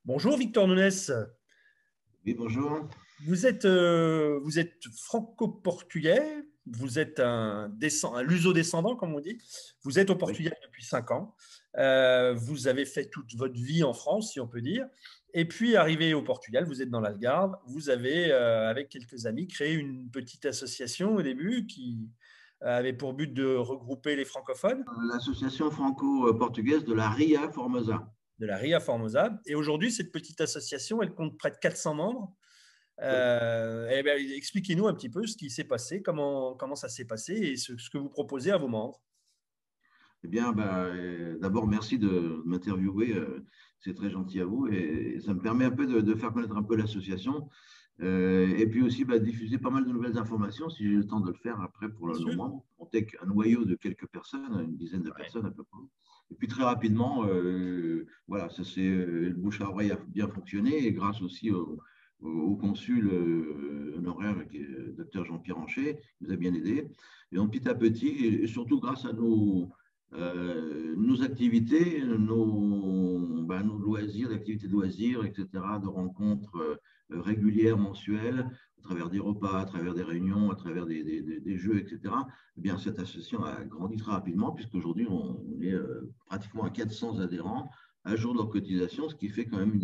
Bonjour Victor Nunes, Oui, bonjour. vous êtes franco-portugais, vous êtes un luso-descendant comme on dit, vous êtes au Oui, Portugal depuis 5 ans. Vous avez fait toute votre vie en France si on peut dire, et puis arrivé au Portugal, vous êtes dans l'Algarve, vous avez avec quelques amis créé une petite association au début qui avait pour but de regrouper les francophones l'association franco-portugaise de la RIA Formosa. de la Ria Formosa, et aujourd'hui cette petite association elle compte près de 400 membres. Oui. Eh bien, expliquez-nous un petit peu ce qui s'est passé, comment ça s'est passé et ce que vous proposez à vos membres. Eh bien, d'abord, merci de m'interviewer. C'est très gentil à vous et ça me permet un peu de faire connaître un peu l'association. Et puis aussi diffuser pas mal de nouvelles informations si j'ai le temps de le faire après pour Bien nos sûr. membres. On n'est qu'un noyau de quelques personnes, une dizaine de Ouais. personnes à peu près. Et puis très rapidement, voilà, le bouche à oreille a bien fonctionné et grâce aussi au consul honoraire qui est le docteur Jean-Pierre Anchet, qui nous a bien aidés. Et donc petit à petit, et surtout grâce à nos activités, nos loisirs, d'activités de loisirs, etc., de rencontres régulières, mensuelles, à travers des repas, à travers des réunions, à travers des jeux, etc., eh bien, cette association a grandi très rapidement, puisqu'aujourd'hui, on est pratiquement à 400 adhérents à jour de leur cotisation, ce qui fait quand même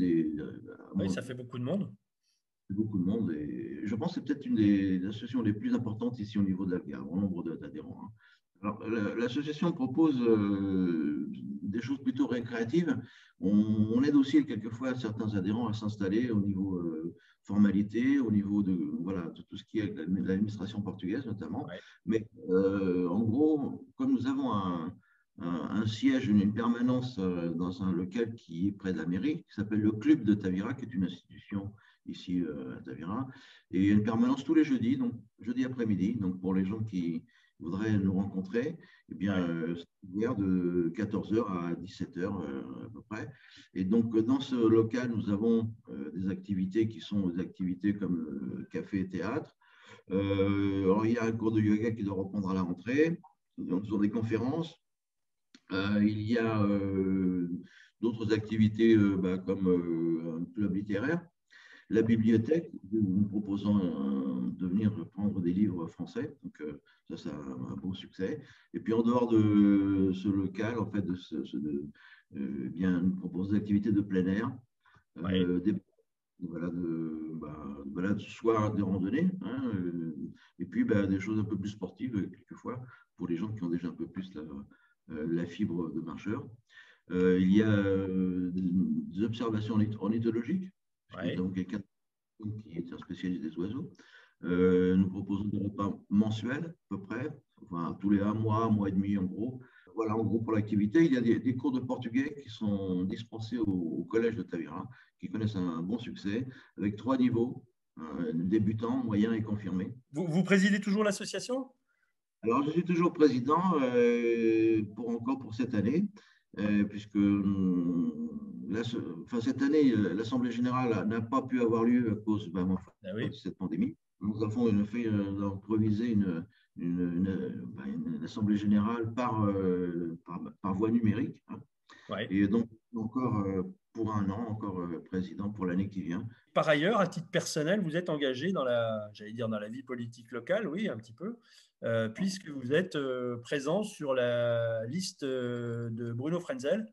Oui, ça fait beaucoup de monde. beaucoup de monde. Et je pense que c'est peut-être une des associations les plus importantes ici au niveau de l'Algarve, en nombre d'adhérents. Hein. Alors, l'association propose des choses plutôt récréatives. On aide aussi quelquefois certains adhérents à s'installer au niveau formalité, au niveau de tout ce qui est l'administration portugaise notamment. Ouais. Mais en gros, comme nous avons un siège, une permanence dans un local qui est près de la mairie, qui s'appelle le Club de Tavira, qui est une institution ici à Tavira. Et il y a une permanence tous les jeudis, donc jeudi après-midi. Donc pour les gens qui voudraient nous rencontrer, eh bien, Ouais. c'est ouvert de 14h à 17h à peu près. Et donc dans ce local, nous avons des activités qui sont des activités comme café et théâtre. Alors, il y a un cours de yoga qui doit reprendre à la rentrée. Nous avons des conférences. Il y a d'autres activités comme un club littéraire. La bibliothèque, nous proposons de venir prendre des livres français, donc ça a un bon succès. Et puis en dehors de ce local, en fait, bien, nous proposons des activités de plein air, Ouais. des balades, soit des randonnées, hein, et puis des choses un peu plus sportives, quelquefois, pour les gens qui ont déjà un peu plus la fibre de marcheur. Il y a des observations ornithologiques, puisque nous Ouais. avons quelqu'un qui est un spécialiste des oiseaux. Nous proposons des repas mensuels, à peu près, enfin, tous les un mois et demi en gros. Voilà, en gros, pour l'activité, il y a des cours de portugais qui sont dispensés au collège de Tavira, qui connaissent un bon succès, avec 3 niveaux, débutant, moyen et confirmé. Vous présidez toujours l'association? Alors, je suis toujours président encore pour cette année, puisque enfin, cette année, l'Assemblée générale n'a pas pu avoir lieu à cause Ah de oui. cette pandémie. Nous avons improvisé une Assemblée générale par voie numérique. Hein. Ouais. Et donc, encore pour un an, encore président pour l'année qui vient. Par ailleurs, à titre personnel, vous êtes engagé j'allais dire dans la vie politique locale, oui, un petit peu, puisque vous êtes présent sur la liste de Bruno Frenzel,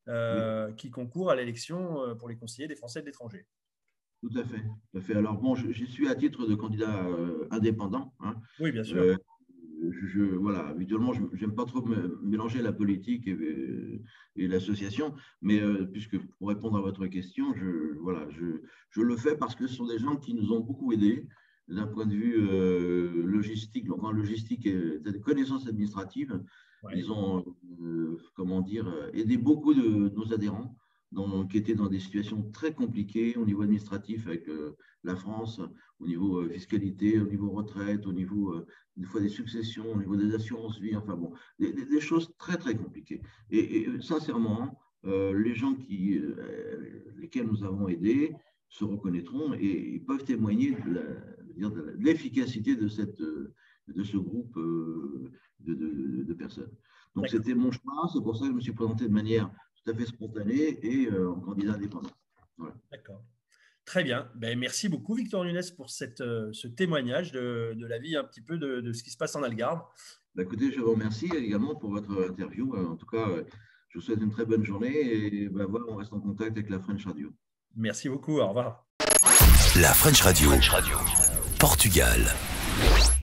Oui. qui concourt à l'élection pour les conseillers des Français de l'étranger. Tout à fait. Tout à fait. Alors, bon, j'y suis à titre de candidat indépendant. Hein. Oui, bien sûr. Euh, voilà, habituellement, je n'aime pas trop mélanger la politique et l'association, mais puisque pour répondre à votre question, je le fais parce que ce sont des gens qui nous ont beaucoup aidés d'un point de vue logistique. Donc, en logistique et des connaissances administratives, ils Ouais. ont, comment dire, aidé beaucoup de nos adhérents qui étaient dans des situations très compliquées au niveau administratif avec la France, au niveau fiscalité, au niveau retraite, au niveau des fois des successions, au niveau des assurances vie, enfin bon, des choses très très compliquées. Et sincèrement, les gens lesquels nous avons aidés se reconnaîtront et peuvent témoigner de l'efficacité de ce groupe de personnes. Donc D'accord. c'était mon choix, c'est pour ça que je me suis présenté de manière tout à fait spontanée et en candidat indépendant. Voilà. Très bien. Ben, merci beaucoup, Victor Nunes, pour ce témoignage de la vie un petit peu de ce qui se passe en Algarve. Bah, écoutez, je vous remercie également pour votre interview. En tout cas, je vous souhaite une très bonne journée et bah, voilà, on reste en contact avec la French Radio. Merci beaucoup. Au revoir. La French Radio. Portugal.